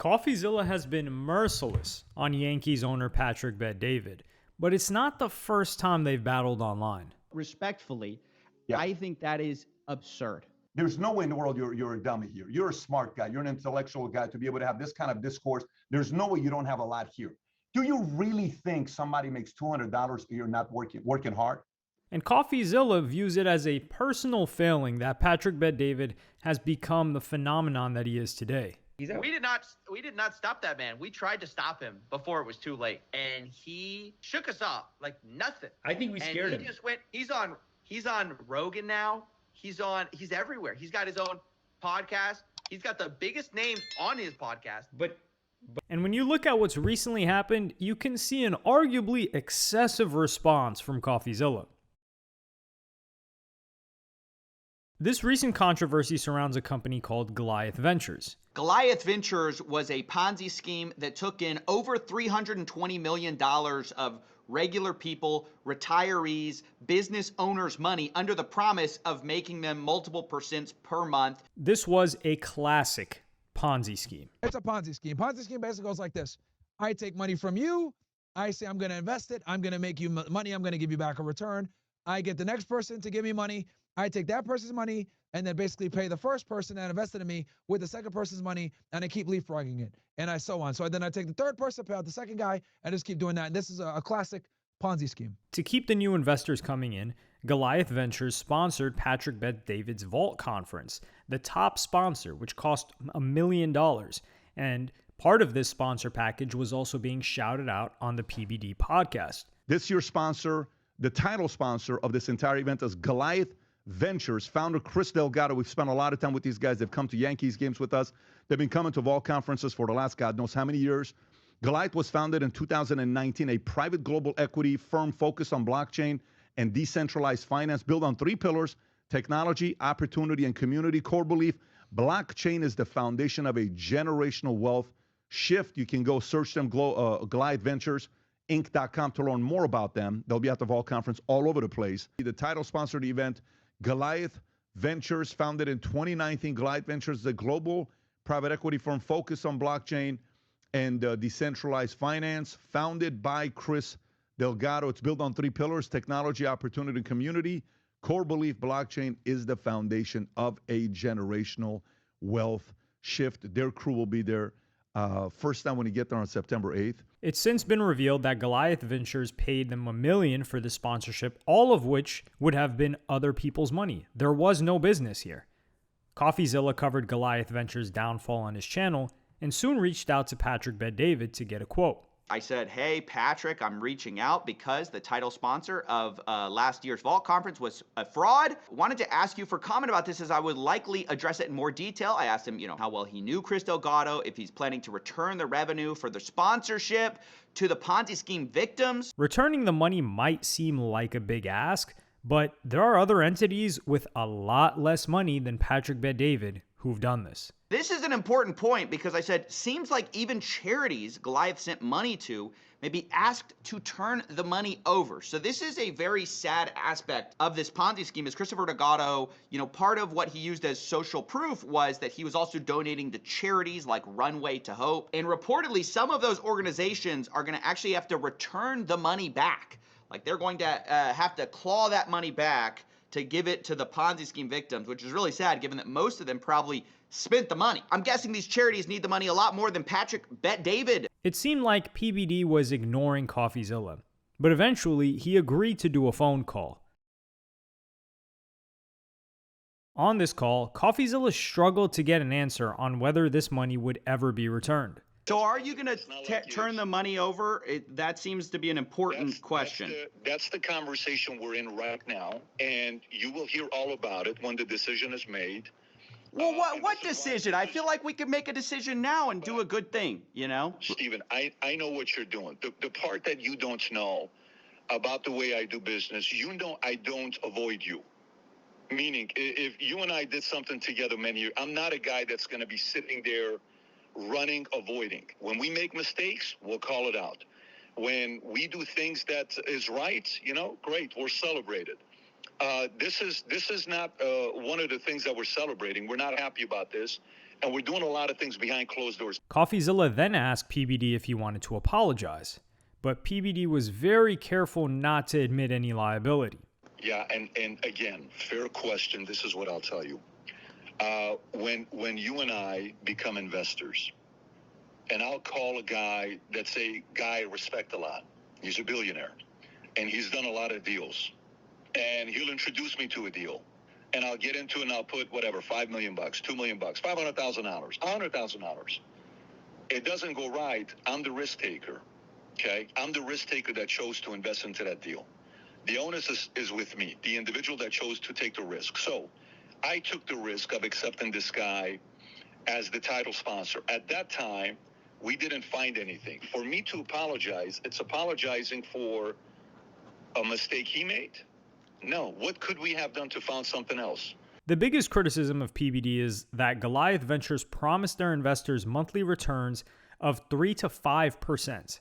Coffeezilla has been merciless on Yankees owner Patrick Bet-David, but it's not the first time they've battled online. Respectfully, Yeah. I think that is absurd. There's no way in the world you're a dummy here. You're a smart guy. You're an intellectual guy to be able to have this kind of discourse. There's no way you don't have a lot here. Do you really think somebody makes $200 a year not working hard? And Coffeezilla views it as a personal failing that Patrick Bet-David has become the phenomenon that he is today. We did not stop that man. We tried to stop him before it was too late, and he shook us off like nothing. I think we scared him. He just went. He's on Rogan now. He's everywhere. He's got his own podcast. He's got the biggest names on his podcast. And when you look at what's recently happened, you can see an arguably excessive response from Coffeezilla. This recent controversy surrounds a company called Goliath Ventures. Goliath Ventures was a Ponzi scheme that took in over $320 million of regular people, retirees, business owners' money under the promise of making them multiple percents per month. This was a classic Ponzi scheme. It's a Ponzi scheme. Ponzi scheme basically goes like this. I take money from you. I say I'm going to invest it. I'm going to make you money. I'm going to give you back a return. I get the next person to give me money. I take that person's money and then basically pay the first person that invested in me with the second person's money, and I keep leapfrogging it, and I so on. So then I take the third person, pay out the second guy, and just keep doing that. And this is a classic Ponzi scheme. To keep the new investors coming in, Goliath Ventures sponsored Patrick Bet-David's Vault Conference, the top sponsor, which cost $1 million. And part of this sponsor package was also being shouted out on the PBD podcast. This year's sponsor, the title sponsor of this entire event, is Goliath Ventures. Founder Chris Delgado. We've spent a lot of time with these guys. They've come to Yankees games with us. They've been coming to Vault conferences for the last God knows how many years. Goliath was founded in 2019, a private global equity firm focused on blockchain and decentralized finance, built on three pillars: technology, opportunity, and community. Core belief: blockchain is the foundation of a generational wealth shift. You can go search them, Goliath Ventures Inc.com, to learn more about them. They'll be at the Vault conference all over the place. The title sponsor of the event, Goliath Ventures, founded in 2019. Goliath Ventures is a global private equity firm focused on blockchain and decentralized finance, founded by Chris Delgado. It's built on three pillars: technology, opportunity, and community. Core belief: blockchain is the foundation of a generational wealth shift. Their crew will be there first time when you get there on September 8th. It's since been revealed that Goliath Ventures paid them $1 million for the sponsorship, all of which would have been other people's money. There was no business here. Coffeezilla covered Goliath Ventures' downfall on his channel and soon reached out to Patrick Bet-David to get a quote. I said, hey, Patrick, I'm reaching out because the title sponsor of last year's Vault Conference was a fraud. Wanted to ask you for comment about this, as I would likely address it in more detail. I asked him, how well he knew Chris Delgado, if he's planning to return the revenue for the sponsorship to the Ponzi scheme victims. Returning the money might seem like a big ask, but there are other entities with a lot less money than Patrick Bet-David who've done this. This is an important point because I said, seems like even charities Goliath sent money to may be asked to turn the money over. So this is a very sad aspect of this Ponzi scheme. Is Christopher Delgado, part of what he used as social proof was that he was also donating to charities like Runway to Hope. And reportedly, some of those organizations are going to actually have to return the money back. Like they're going to have to claw that money back to give it to the Ponzi scheme victims, which is really sad given that most of them probably spent the money. I'm guessing these charities need the money a lot more than Patrick Bet-David. It seemed like PBD was ignoring Coffeezilla, but eventually he agreed to do a phone call. On this call, Coffeezilla struggled to get an answer on whether this money would ever be returned. So are you going to turn the money over? That seems to be an important question. That's the conversation we're in right now, and you will hear all about it when the decision is made. Well, what decision? I feel like we could make a decision now and do a good thing, Steven, I know what you're doing. The part that you don't know about the way I do business, I don't avoid you. Meaning, if you and I did something together many years, I'm not a guy that's going to be sitting there running, avoiding. When we make mistakes, we'll call it out. When we do things that is right, great, we're celebrated. This is not one of the things that we're celebrating. We're not happy about this. And we're doing a lot of things behind closed doors. Coffeezilla then asked PBD if he wanted to apologize, but PBD was very careful not to admit any liability. Yeah, and again, fair question. This is what I'll tell you. When you and I become investors, and I'll call a guy that's a guy I respect a lot. He's a billionaire, and he's done a lot of deals. And he'll introduce me to a deal, and I'll get into it, and I'll put whatever, $5 million, $2 million, $500,000, $100,000. It doesn't go right. I'm the risk taker. Okay, I'm the risk taker that chose to invest into that deal. The onus is with me, the individual that chose to take the risk. So I took the risk of accepting this guy as the title sponsor. At that time, we didn't find anything. For me to apologize, it's apologizing for a mistake he made? No. What could we have done to find something else? The biggest criticism of PBD is that Goliath Ventures promised their investors monthly returns of 3 to 5%.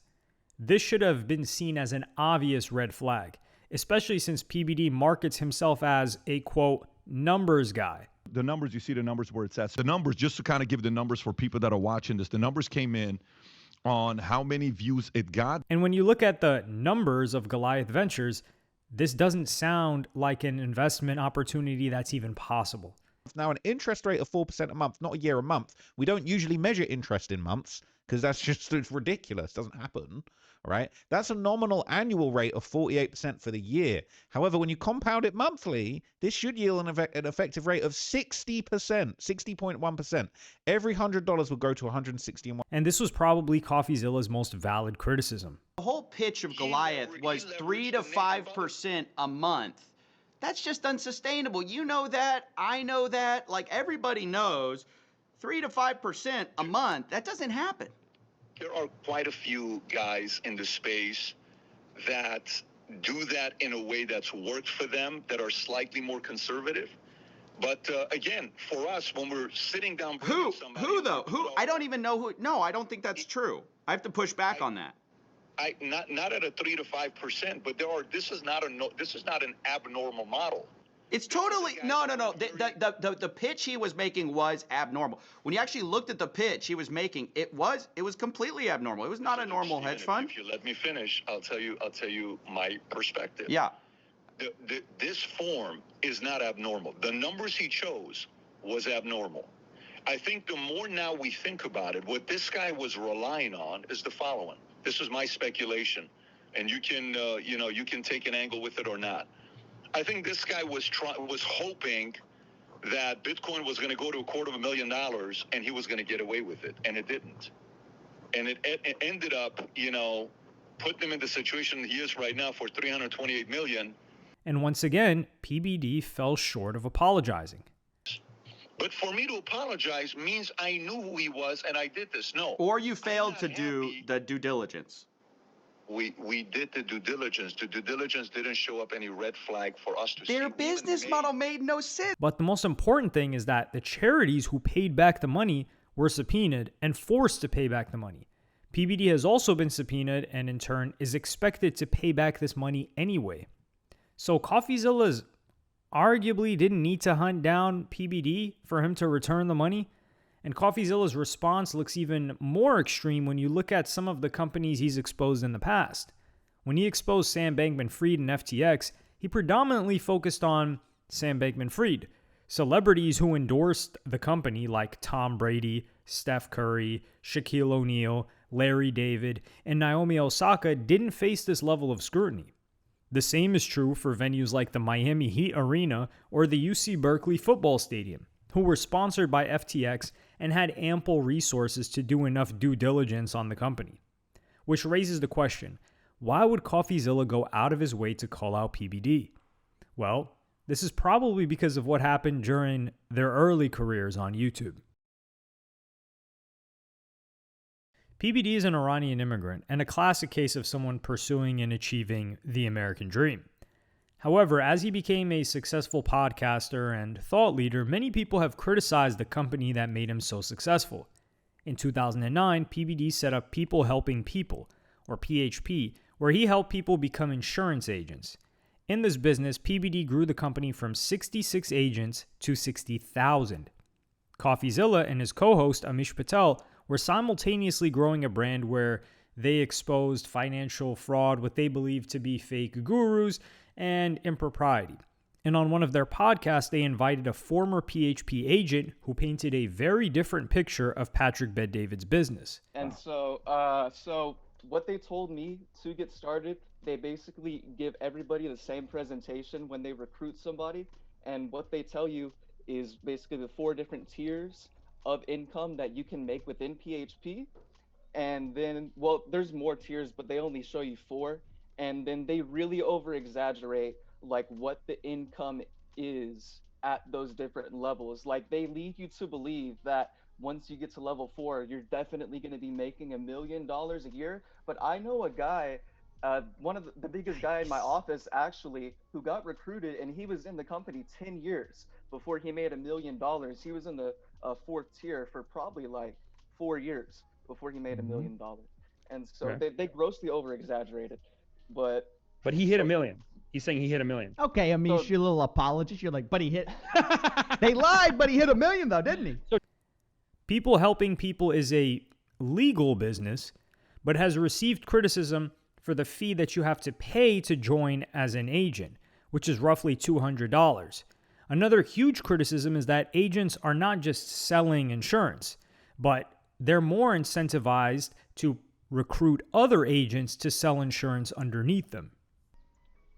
This should have been seen as an obvious red flag, especially since PBD markets himself as a, quote, numbers guy. The numbers, you see the numbers where it says. The numbers, just to kind of give the numbers for people that are watching this, the numbers came in on how many views it got. And when you look at the numbers of Goliath Ventures, this doesn't sound like an investment opportunity that's even possible. Now, an interest rate of 4% a month, not a year, a month. We don't usually measure interest in months because that's just it's ridiculous. It doesn't happen. All right. That's a nominal annual rate of 48% for the year. However, when you compound it monthly, this should yield an effective rate of 60%, 60.1%. Every $100 will go to 161. And this was probably Coffeezilla's most valid criticism. The whole pitch of Goliath was 3 to 5% a month. That's just unsustainable. You know that. I know that. Like everybody knows, 3 to 5% a month, that doesn't happen. There are quite a few guys in the space that do that in a way that's worked for them, that are slightly more conservative. But again, for us, when we're sitting down... Who though? Who? I don't even know who. No, I don't think that's true. I have to push back on that. Not at a 3 to 5%, but this is not an abnormal model. It's totally no. The pitch he was making was abnormal. When you actually looked at the pitch he was making, it was completely abnormal. It was not a normal hedge fund. If you let me finish, I'll tell you my perspective. Yeah. This form is not abnormal. The numbers he chose was abnormal. I think the more now we think about it, what this guy was relying on is the following. This is my speculation, and you can take an angle with it or not. I think this guy was hoping that Bitcoin was going to go to $250,000 and he was going to get away with it, and it didn't. And it ended up, putting him in the situation he is right now for $328 million. And once again, PBD fell short of apologizing. But for me to apologize means I knew who he was and I did this. No. Or you failed to do the due diligence. We did the due diligence. The due diligence didn't show up any red flag for us to see. Their business model made no sense. But the most important thing is that the charities who paid back the money were subpoenaed and forced to pay back the money. PBD has also been subpoenaed and in turn is expected to pay back this money anyway. So Coffeezilla's arguably didn't need to hunt down PBD for him to return the money. And Coffeezilla's response looks even more extreme when you look at some of the companies he's exposed in the past. When he exposed Sam Bankman-Fried and FTX, he predominantly focused on Sam Bankman-Fried. Celebrities who endorsed the company like Tom Brady, Steph Curry, Shaquille O'Neal, Larry David, and Naomi Osaka didn't face this level of scrutiny. The same is true for venues like the Miami Heat Arena or the UC Berkeley football stadium, who were sponsored by FTX and had ample resources to do enough due diligence on the company. Which raises the question, why would Coffeezilla go out of his way to call out PBD? Well, this is probably because of what happened during their early careers on YouTube. PBD is an Iranian immigrant and a classic case of someone pursuing and achieving the American dream. However, as he became a successful podcaster and thought leader, many people have criticized the company that made him so successful. In 2009, PBD set up People Helping People, or PHP, where he helped people become insurance agents. In this business, PBD grew the company from 66 agents to 60,000. Coffeezilla and his co-host Amish Patel were simultaneously growing a brand where they exposed financial fraud, what they believed to be fake gurus, and impropriety. And on one of their podcasts, they invited a former PHP agent who painted a very different picture of Patrick Bet-David's business. And so what they told me to get started, they basically give everybody the same presentation when they recruit somebody. And what they tell you is basically the 4 different tiers of income that you can make within PHP. And then, well, there's more tiers, but they only show you 4. And then they really over exaggerate like what the income is at those different levels. Like they lead you to believe that once you get to level 4, you're definitely going to be making $1 million a year. But I know a guy, one of the biggest guy in my office actually, who got recruited, and he was in the company 10 years before he made $1 million. He was in the 4th tier for probably like 4 years before he made $1 million. And so they grossly over exaggerated. But he hit $1 million. He's saying he hit $1 million. Okay, Amish, your little apologist. You're like, but he hit. They lied, but he hit $1 million though, didn't he? People helping people is a legal business, but has received criticism for the fee that you have to pay to join as an agent, which is roughly $200. Another huge criticism is that agents are not just selling insurance, but they're more incentivized to recruit other agents to sell insurance underneath them.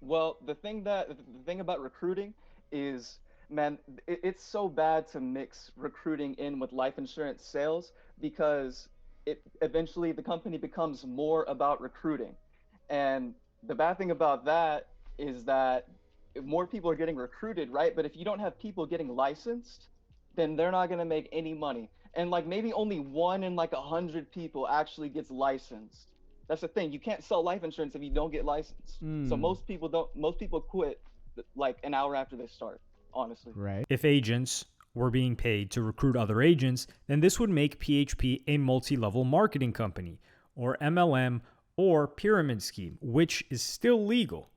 Well, the thing about recruiting is, man, it's so bad to mix recruiting in with life insurance sales, because eventually the company becomes more about recruiting. And the bad thing about that is that more people are getting recruited, right? But if you don't have people getting licensed, then they're not going to make any money. And like maybe only 1 in like 100 people actually gets licensed. That's the thing. You can't sell life insurance if you don't get licensed. So most people quit like an hour after they start, honestly. Right. If agents were being paid to recruit other agents, then this would make PHP a multi-level marketing company, or MLM, or pyramid scheme, which is still legal.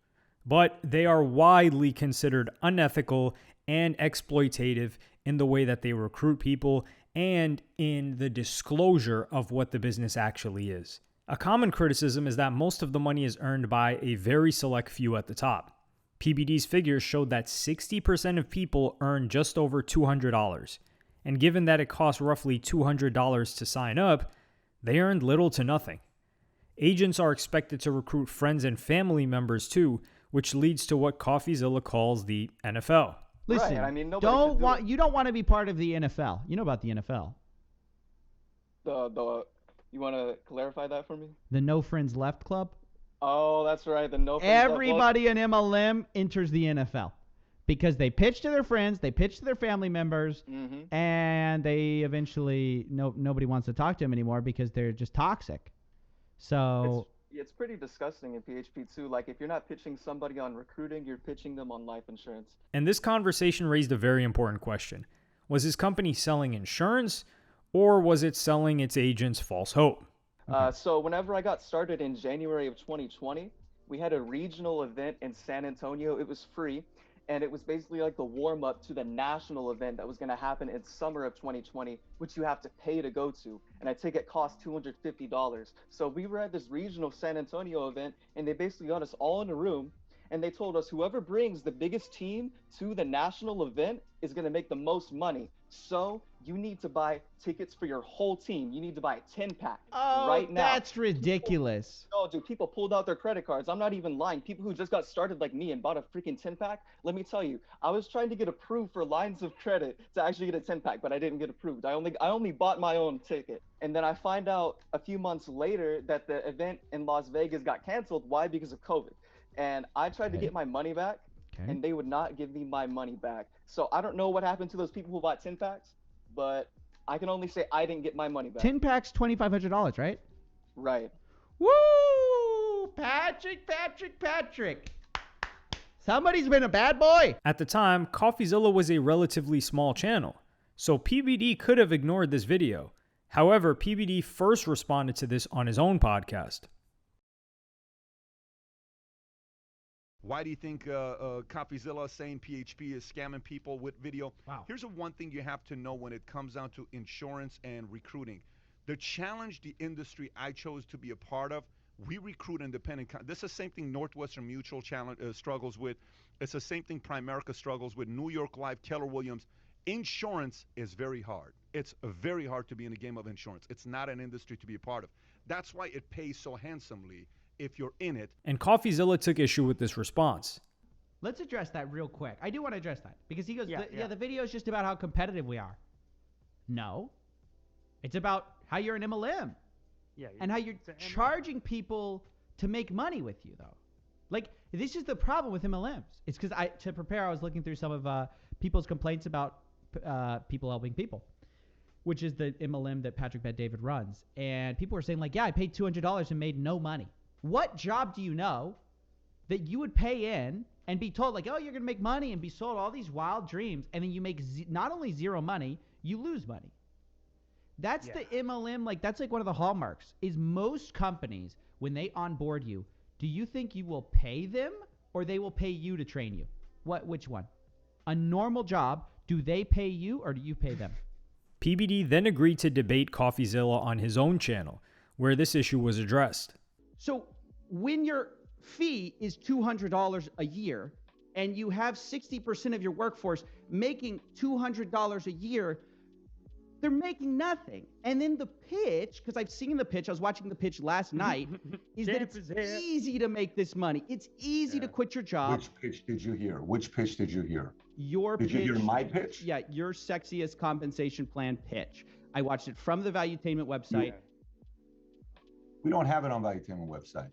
But they are widely considered unethical and exploitative in the way that they recruit people and in the disclosure of what the business actually is. A common criticism is that most of the money is earned by a very select few at the top. PBD's figures showed that 60% of people earn just over $200. And given that it costs roughly $200 to sign up, they earned little to nothing. Agents are expected to recruit friends and family members too, which leads to what Coffeezilla calls the NFL. Listen, right. I mean, you don't want to be part of the NFL. You know about the NFL. You want to clarify that for me? The No Friends Left Club. Oh, that's right. The No Friends Left Club. Everybody in MLM enters the NFL because they pitch to their friends, they pitch to their family members, and they eventually nobody wants to talk to them anymore because they're just toxic. So it's pretty disgusting in PHP too. Like if you're not pitching somebody on recruiting, you're pitching them on life insurance. And this conversation raised a very important question. Was his company selling insurance, or was it selling its agents false hope? So whenever I got started in January of 2020, we had a regional event in San Antonio. It was free, and it was basically like the warm-up to the national event that was going to happen in summer of 2020, which you have to pay to go to. And a ticket cost $250. So we were at this regional San Antonio event, and they basically got us all in a room, and they told us whoever brings the biggest team to the national event is going to make the most money. So you need to buy tickets for your whole team. You need to buy a 10-pack right now. That's ridiculous. Oh, dude, people pulled out their credit cards. I'm not even lying. People who just got started like me and bought a freaking 10-pack. Let me tell you, I was trying to get approved for lines of credit to actually get a 10-pack, but I didn't get approved. I only bought my own ticket. And then I find out a few months later that the event in Las Vegas got canceled. Why? Because of COVID. And I tried to get my money back, and they would not give me my money back. So I don't know what happened to those people who bought 10 packs, but I can only say I didn't get my money back. 10 packs, $2,500, right? Right. Woo! Patrick. Somebody's been a bad boy. At the time, Coffeezilla was a relatively small channel, so PBD could have ignored this video. However, PBD first responded to this on his own podcast. Why do you think Coffeezilla is saying PHP is scamming people with video? Wow. Here's one thing you have to know when it comes down to insurance and recruiting. The challenge the industry I chose to be a part of, we recruit independent. This is the same thing Northwestern Mutual struggles with. It's the same thing Primerica struggles with. New York Life, Keller Williams. Insurance is very hard. It's very hard to be in the game of insurance. It's not an industry to be a part of. That's why it pays so handsomely if you're in it. And Coffeezilla took issue with this response. Let's address that real quick. I do want to address that because he goes, the video is just about how competitive we are. No, it's about how you're an MLM. Yeah. And how you're charging people to make money with you, though. Like, this is the problem with MLMs. It's because to prepare, I was looking through some of people's complaints about people helping people, which is the MLM that Patrick Bet-David runs. And people were saying, like, yeah, I paid $200 and made no money. What job do you know that you would pay in and be told, like, oh, you're going to make money and be sold all these wild dreams, and then you make not only zero money, you lose money? That's the MLM, like, that's like one of the hallmarks, is most companies, when they onboard you, do you think you will pay them or they will pay you to train you? Which one? A normal job, do they pay you or do you pay them? PBD then agreed to debate Coffeezilla on his own channel, where this issue was addressed. So when your fee is $200 a year and you have 60% of your workforce making $200 a year, they're making nothing. And then the pitch, because I've seen the pitch, I was watching the pitch last night, is that it's easy to make this money. It's easy to quit your job. Which pitch did you hear? Which pitch did you hear? Your pitch. Did you hear my pitch? Yeah, your sexiest compensation plan pitch. I watched it from the Valuetainment website. We don't have it on Valuetainment website.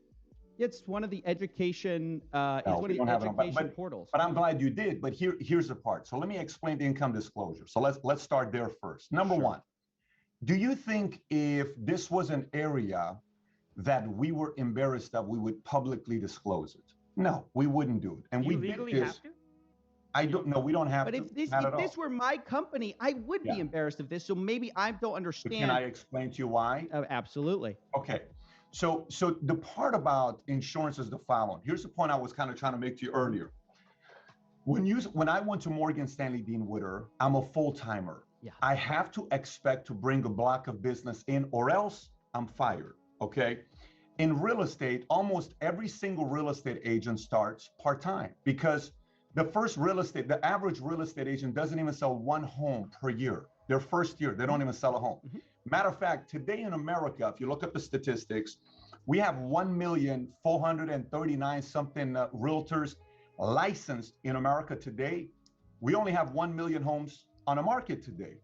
It's one of the education, portals. But I'm glad you did. But here's the part. So let me explain the income disclosure. So let's start there first. Number one, do you think if this was an area that we were embarrassed of, we would publicly disclose it? No, we wouldn't do it. And we legally did this. Have to? I don't know. We don't have to. But if this were my company, I would be embarrassed of this. So maybe I don't understand. But can I explain to you why? Absolutely. Okay. So the part about insurance is the following. Here's the point I was kind of trying to make to you earlier. When I went to Morgan Stanley Dean Witter, I'm a full-timer. Yeah. I have to expect to bring a block of business in or else I'm fired, okay? In real estate, almost every single real estate agent starts part-time because the average real estate agent doesn't even sell one home per year. Their first year, they don't even sell a home. Mm-hmm. Matter of fact, today in America, if you look at the statistics, we have 1,439 something realtors licensed in America today. We only have 1 million homes on the market today.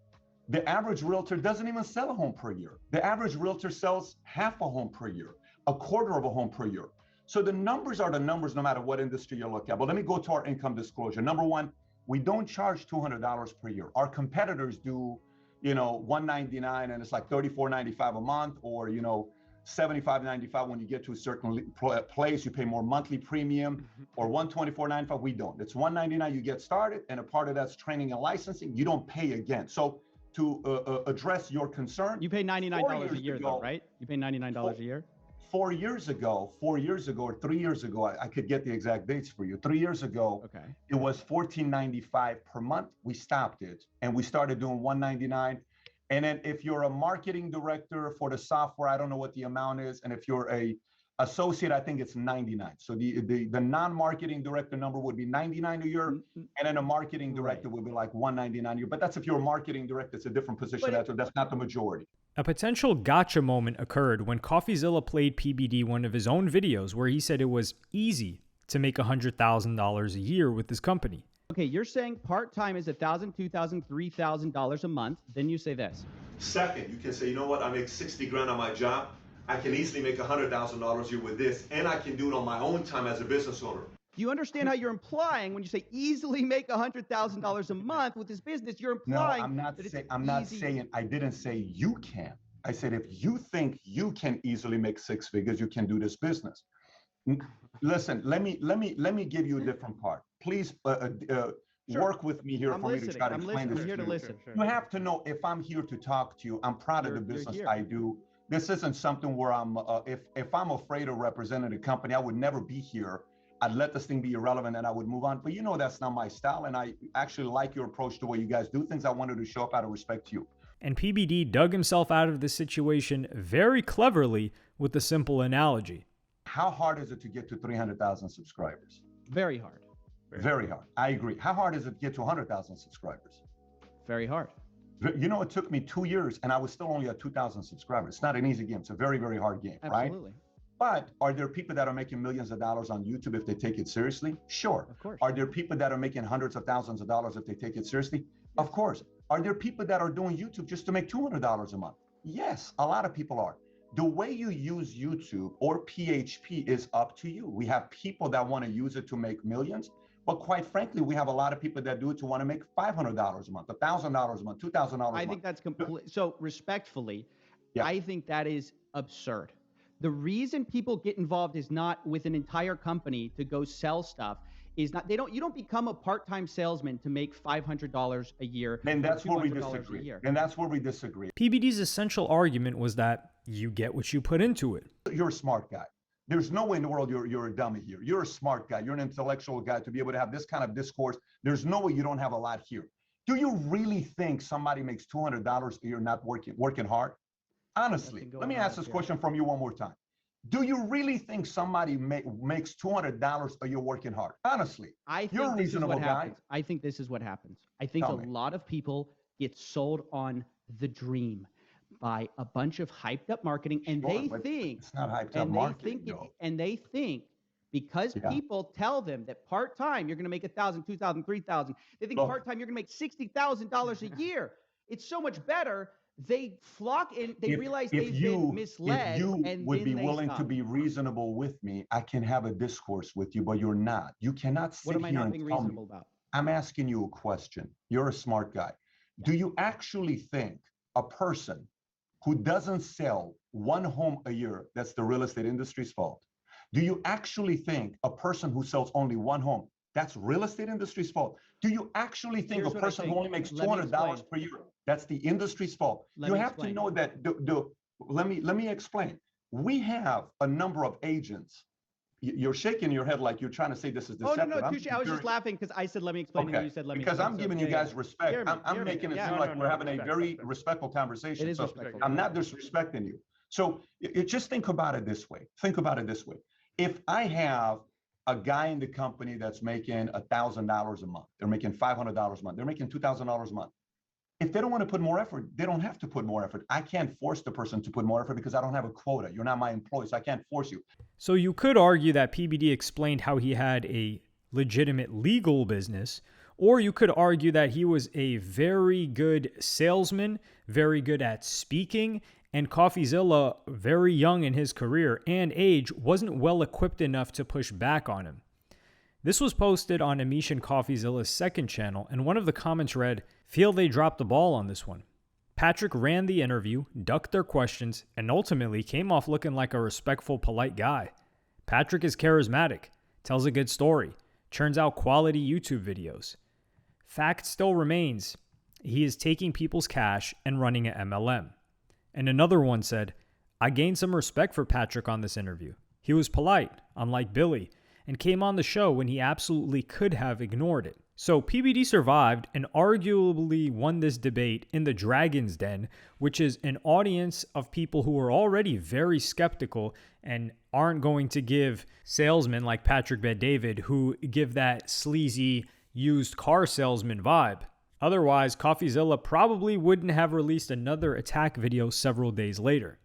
The average realtor doesn't even sell a home per year. The average realtor sells half a home per year, a quarter of a home per year. So the numbers are the numbers no matter what industry you look at. But let me go to our income disclosure. Number one, we don't charge $200 per year. Our competitors do, $199 and it's like $34.95 a month, or $75.95 when you get to a certain place. You pay more monthly premium, or $124.95. We don't. It's $199. You get started, and a part of that's training and licensing. You don't pay again. So to address your concern, you pay $99 a year, though, right? You pay $99 a year. 4 years ago, or 3 years ago, I could get the exact dates for you. 3 years ago, It was $14.95 per month. We stopped it and we started doing $199. And then if you're a marketing director for the software, I don't know what the amount is. And if you're a associate, I think it's $99. So the non-marketing director number would be $99 a year, and then a marketing director would be like $199 a year. But that's if you're a marketing director, it's a different position. That's not the majority. A potential gotcha moment occurred when Coffeezilla played PBD one of his own videos where he said it was easy to make $100,000 a year with his company. Okay, you're saying part-time is $1,000, $2,000, $3,000 a month. Then you say this. Second, you can say, you know what? I make 60 grand on my job. I can easily make $100,000 a year with this, and I can do it on my own time as a business owner. Do you understand how you're implying when you say easily make $100,000 a month with this business? You're implying. No, I'm not saying. I didn't say you can. I said if you think you can easily make six figures, you can do this business. Listen, let me give you a different part. Please work with me here for me to try to explain this. I'm here to listen. You have to know if I'm here to talk to you. I'm proud of the business I do. This isn't something where I'm. If I'm afraid of representing a company, I would never be here. I'd let this thing be irrelevant and I would move on. But you know that's not my style, and I actually like your approach to the way you guys do things. I wanted to show up out of respect to you. And PBD dug himself out of this situation very cleverly with a simple analogy. How hard is it to get to 300,000 subscribers? Very hard. Very hard. I agree. How hard is it to get to 100,000 subscribers? Very hard. You know, it took me 2 years and I was still only at 2,000 subscribers. It's not an easy game. It's a very, very hard game, right? Absolutely. But are there people that are making millions of dollars on YouTube if they take it seriously? Sure. Of course. Are there people that are making hundreds of thousands of dollars if they take it seriously? Of course. Are there people that are doing YouTube just to make $200 a month? Yes, a lot of people are. The way you use YouTube or PHP is up to you. We have people that want to use it to make millions, but quite frankly, we have a lot of people that do it to want to make $500 a month, $1,000 a month, $2,000 a month. I think that's complete. So respectfully, Yeah. I think that is absurd. The reason people get involved is not with an entire company to go sell stuff. Is not you don't become a part-time salesman to make $500 a year. And that's where we $200 a disagree. year. And that's where we disagree. PBD's essential argument was that you get what you put into it. You're a smart guy. There's no way in the world you're a dummy here. You're a smart guy. You're an intellectual guy to be able to have this kind of discourse. There's no way you don't have a lot here. Do you really think somebody makes $200 a year not working hard? Honestly, let me ask this question from you one more time. Do you really think somebody makes $200 a year working hard? Honestly, I think you're a this is reasonable what guy. happens. I think this is what happens. I think Tell a me. lot of people get sold on the dream by a bunch of hyped up marketing, and Sure, they but think it's not hyped up and they marketing, think though. and they think because Yeah. people tell them that part-time you're going to make $1,000, $2,000, $3,000. They think Look. part-time you're going to make $60,000 a year. It's so much better. They flock in. They realize they've been misled, If you and would then be they willing to stop. be reasonable with me, I can have a discourse with you, but you're not. You cannot sit What am I here not and being tell me. reasonable about? I'm asking you a question. You're a smart guy. Do you actually think a person who doesn't sell one home a year, that's the real estate industry's fault? Do you actually think a person who sells only one home, that's real estate industry's fault? Do you actually think Here's a what I person who think. only makes Let me $200 per year, that's the industry's fault? Let You me have explain. to know that let me explain. We have a number of agents. You're shaking your head like you're trying to say this is Oh, deceptive. no, I'm touche. I was just very- laughing because I said, let me explain, and Okay, you said, let me because explain. I'm So, giving you yeah, guys yeah. respect. Hear me, I'm hear me. making it Yeah. seem No, like no, we're no, having a respect, very respect. respectful conversation. It is So respectful. I'm not disrespecting you. So just think about it this way. Think about it this way. If I have a guy in the company that's making $1,000 a month, they're making $500 a month, they're making $2,000 a month. If they don't want to put more effort, they don't have to put more effort. I can't force the person to put more effort because I don't have a quota. You're not my employee, so I can't force you. So you could argue that PBD explained how he had a legitimate legal business, or you could argue that he was a very good salesman, very good at speaking, and Coffeezilla, very young in his career and age, wasn't well equipped enough to push back on him. This was posted on Amish and Coffeezilla's second channel, and one of the comments read, "Feel they dropped the ball on this one." Patrick ran the interview, ducked their questions, and ultimately came off looking like a respectful, polite guy. Patrick is charismatic, tells a good story, churns out quality YouTube videos. Fact still remains, he is taking people's cash and running an MLM. And another one said, "I gained some respect for Patrick on this interview. He was polite, unlike Billy, and came on the show when he absolutely could have ignored it." So PBD survived and arguably won this debate in the Dragon's Den, which is an audience of people who are already very skeptical and aren't going to give salesmen like Patrick Bet-David, who give that sleazy used car salesman vibe. Otherwise, Coffeezilla probably wouldn't have released another attack video several days later.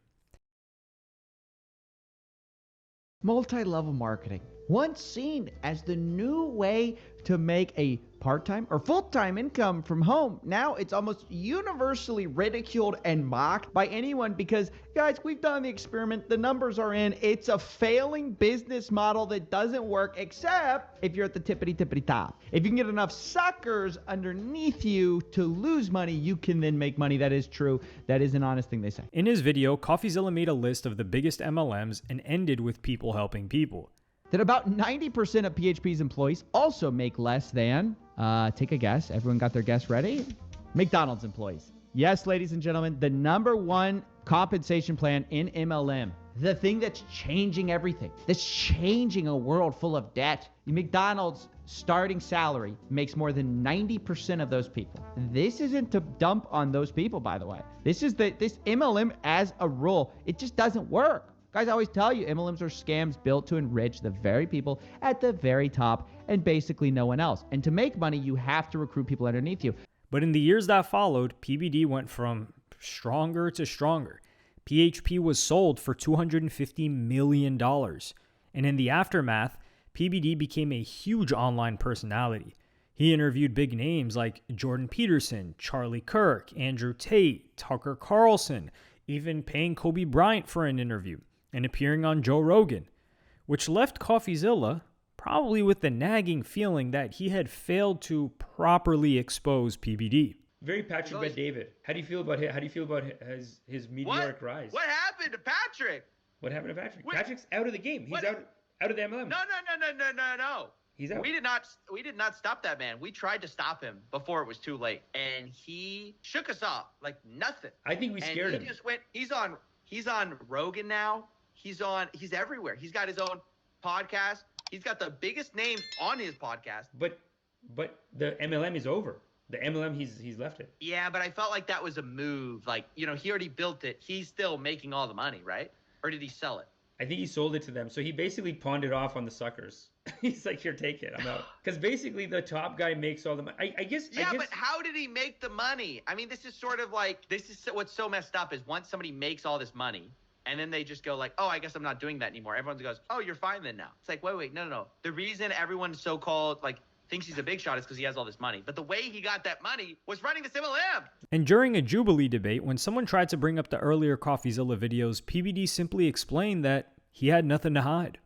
Multi-level marketing, once seen as the new way to make a part-time or full-time income from home, now it's almost universally ridiculed and mocked by anyone because, guys, we've done the experiment, the numbers are in, it's a failing business model that doesn't work except if you're at the tippity top. If you can get enough suckers underneath you to lose money, you can then make money. That is true. That is an honest thing they say. In his video, Coffeezilla made a list of the biggest MLMs and ended with people helping people. That about 90% of PHP's employees also make less than, take a guess. Everyone got their guess ready? McDonald's employees. Yes, ladies and gentlemen, the number one compensation plan in MLM the thing that's changing everything, that's changing a world full of debt. McDonald's starting salary makes more than 90% of those people. This isn't to dump on those people, by the way. This MLM as a rule, it just doesn't work. Guys, I always tell you, MLMs are scams built to enrich the very people at the very top and basically no one else. And to make money, you have to recruit people underneath you. But in the years that followed, PBD went from stronger to stronger. PHP was sold for $250 million. And in the aftermath, PBD became a huge online personality. He interviewed big names like Jordan Peterson, Charlie Kirk, Andrew Tate, Tucker Carlson, even paying Kobe Bryant for an interview and appearing on Joe Rogan, which left Coffeezilla probably with the nagging feeling that he had failed to properly expose PBD. Very Patrick Bet David. How do you feel about his meteoric rise? What happened to Patrick? What happened to Patrick? Patrick's out of the game. He's out of the MLM. No. He's out. We did not stop that man. We tried to stop him before it was too late, and he shook us off like nothing. I think we scared him. He just went. He's on Rogan now. He's everywhere. He's got his own podcast. He's got the biggest names on his podcast. But the MLM is over. The MLM, he's left it. Yeah, but I felt like that was a move. Like, he already built it. He's still making all the money, right? Or did he sell it? I think he sold it to them. So he basically pawned it off on the suckers. He's like, here, take it. I'm out. Because basically the top guy makes all the money. I guess. But how did he make the money? I mean, this is what's so messed up is once somebody makes all this money, and then they just go like, oh, I guess I'm not doing that anymore. Everyone goes, oh, you're fine then now. It's like, wait, no. The reason everyone so-called thinks he's a big shot is because he has all this money. But the way he got that money was running this MLM. And during a Jubilee debate, when someone tried to bring up the earlier Coffeezilla videos, PBD simply explained that he had nothing to hide.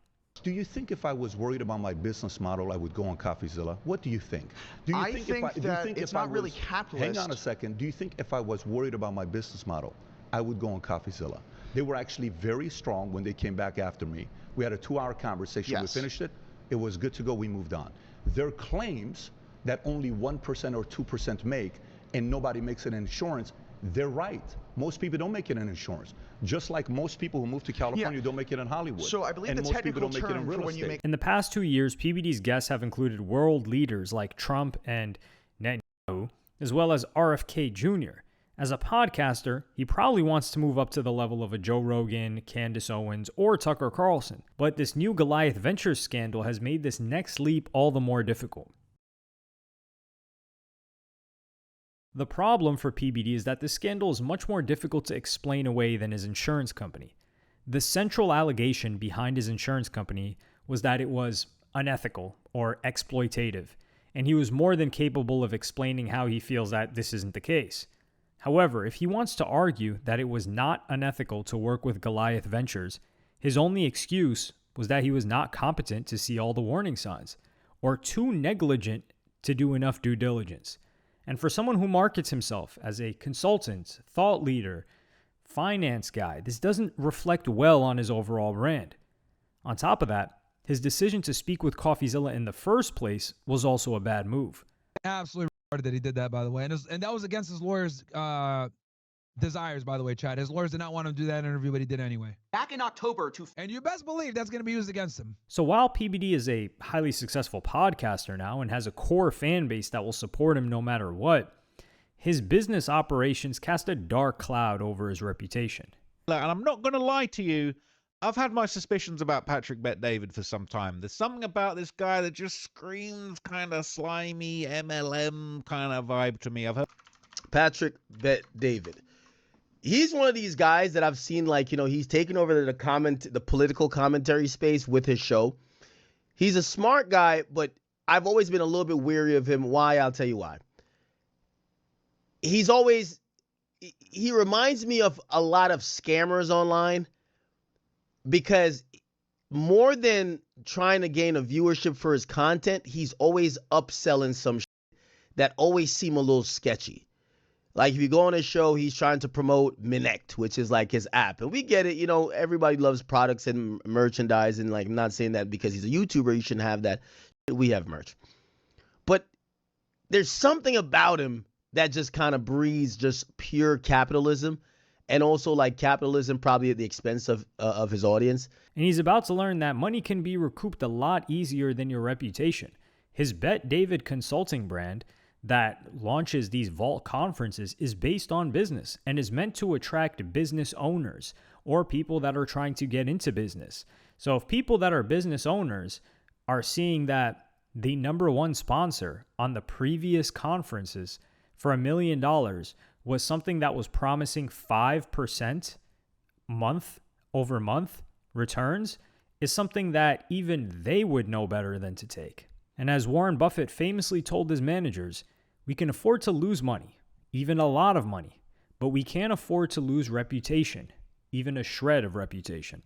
Do you think if I was worried about my business model, I would go on Coffeezilla? What do you think? Do you I think that it's not really capitalist. Hang on a second. Do you think if I was worried about my business model, I would go on Coffeezilla? They were actually very strong when they came back after me. We had a 2-hour conversation. Yes. We finished it. It was good to go. We moved on. Their claims that only 1% or 2% make and nobody makes it in insurance, they're right. Most people don't make it in insurance. Just like most people who move to California don't make it in Hollywood. So I believe and the most people technical don't make it in term real for when you estate. make In the past 2 years, PBD's guests have included world leaders like Trump and Netanyahu, as well as RFK Jr. As a podcaster, he probably wants to move up to the level of a Joe Rogan, Candace Owens, or Tucker Carlson. But this new Goliath Ventures scandal has made this next leap all the more difficult. The problem for PBD is that this scandal is much more difficult to explain away than his insurance company. The central allegation behind his insurance company was that it was unethical or exploitative, and he was more than capable of explaining how he feels that this isn't the case. However, if he wants to argue that it was not unethical to work with Goliath Ventures, his only excuse was that he was not competent to see all the warning signs, or too negligent to do enough due diligence. And for someone who markets himself as a consultant, thought leader, finance guy, this doesn't reflect well on his overall brand. On top of that, his decision to speak with Coffeezilla in the first place was also a bad move. Absolutely retarded that he did that, by the way. And that was against his lawyer's desires, by the way, Chad. His lawyers did not want him to do that interview, but he did anyway. Back in October, and you best believe that's going to be used against him. So while PBD is a highly successful podcaster now and has a core fan base that will support him no matter what, his business operations cast a dark cloud over his reputation. And I'm not going to lie to you, I've had my suspicions about Patrick Bet David for some time. There's something about this guy that just screams kind of slimy MLM kind of vibe to me. I've heard Patrick Bet David. He's one of these guys that I've seen, he's taken over the political commentary space with his show. He's a smart guy, but I've always been a little bit weary of him. Why? I'll tell you why. He reminds me of a lot of scammers online, because more than trying to gain a viewership for his content, he's always upselling some shit that always seem a little sketchy. Like, if you go on his show, he's trying to promote Minect, which is like his app. And we get it, everybody loves products and merchandise. And I'm not saying that because he's a YouTuber, you shouldn't have that. We have merch. But there's something about him that just kind of breeds just pure capitalism. and also like capitalism probably at the expense of his audience. And he's about to learn that money can be recouped a lot easier than your reputation. His Bet David consulting brand that launches these vault conferences is based on business and is meant to attract business owners or people that are trying to get into business. So if people that are business owners are seeing that the number one sponsor on the previous conferences for $1 million was something that was promising 5% month over month returns, is something that even they would know better than to take. And as Warren Buffett famously told his managers, we can afford to lose money, even a lot of money, but we can't afford to lose reputation, even a shred of reputation.